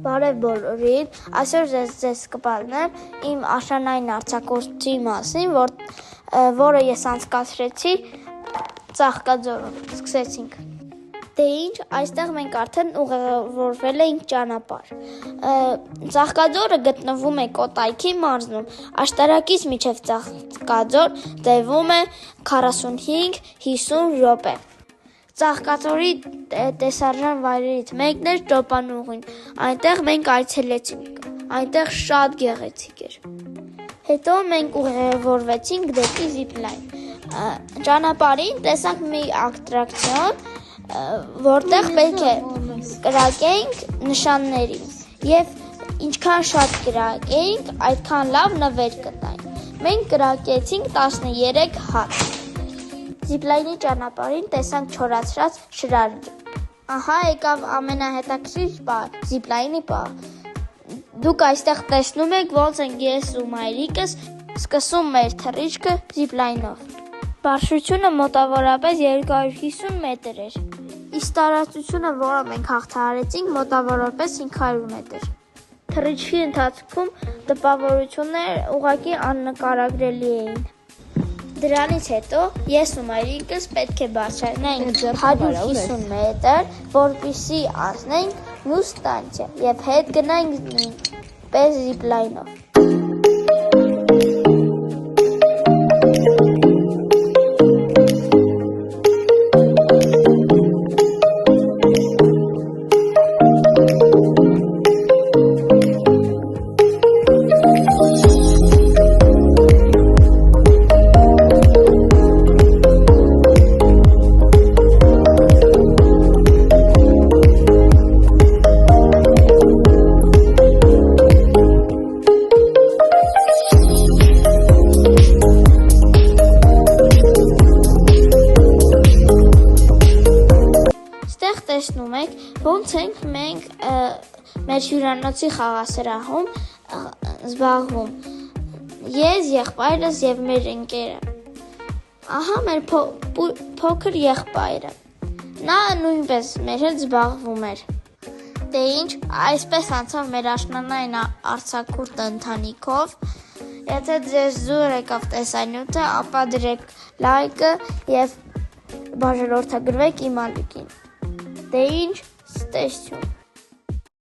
Բարև բոլորին, այսօր ձեզ կպատմեմ իմ աշնանային արձակուրդի մասին, որը ես անցկացրեցի Ծաղկաձորում, սկսեցինք։ Դե ինչ, այստեղ մենք արդեն ուղևորվել էինք ճանապարհ։ Ծաղկաձորը գտնվում է Կոտայքի մարզում, աշտարակից մինչև Ծաղկաձոր տևում է 45-50 րոպե։ Ծաղկաձորի տեսարժան վայրերից մեկն էր Ճոպանուղին, այնտեղ մենք այցելեցինք, այնտեղ շատ գեղեցիկ էր։ Հետո մենք ուղևորվեցինք դեպի զիպլայն։ Ճանապարհին տեսանք մի ատրակցիոն, որտեղ պետք է կրակեինք նշաններին, եւ ինչքան շատ կրակեինք, այդքան լավ նվեր կտայինք։ Մենք կրակեցինք 13 հատ։ Զիպլայնի ճանապարհին տեսանք չորացրած շրարիչ։ Ահա եկավ ամենահետաքրքիր պահը, զիպլայնի պահը։ Դուք այստեղ տեսնում եք, ոնց ենք ես ու մայրիկս սկսում մեր թռիչքը զիպլայնով։ Բարձրությունը մոտավորապես 250 մետր էր, իսկ տարածությունը, որը մենք հաղթահարեցինք, մոտավորապես 500 մետր։ Թռիչքի ընթացքում տպավորությունները ուղղակի աննկարագրելի էին։ Դրանից հետո ես ու մայրիկս պետք է բարձրանայինք 150 մետր, որպեսզի անցնենք մյուս ստանցիա եւ հետ գնանք նույնպես զիպլայնով։ Տեսնում եք, ոնց ենք մենք մեր հյուրանոցի խաղասրահում զբաղվում։ Ես, եղբայրս եւ մեր ընկերը։ Ահա մեր փոքր եղբայրը։ Նա նույնպես մեր հետ զբաղվում էր։ Դե ինչ, այսպես անցավ մեր աշնանային արձակուրդը ընթանիքով։ Եթե ձեզ զուր եկավ տեսանյութը, ապա դրեք լայքը եւ բաժանորդագրվեք իմ ալիքին։ Դե ինչ, ստեսություն։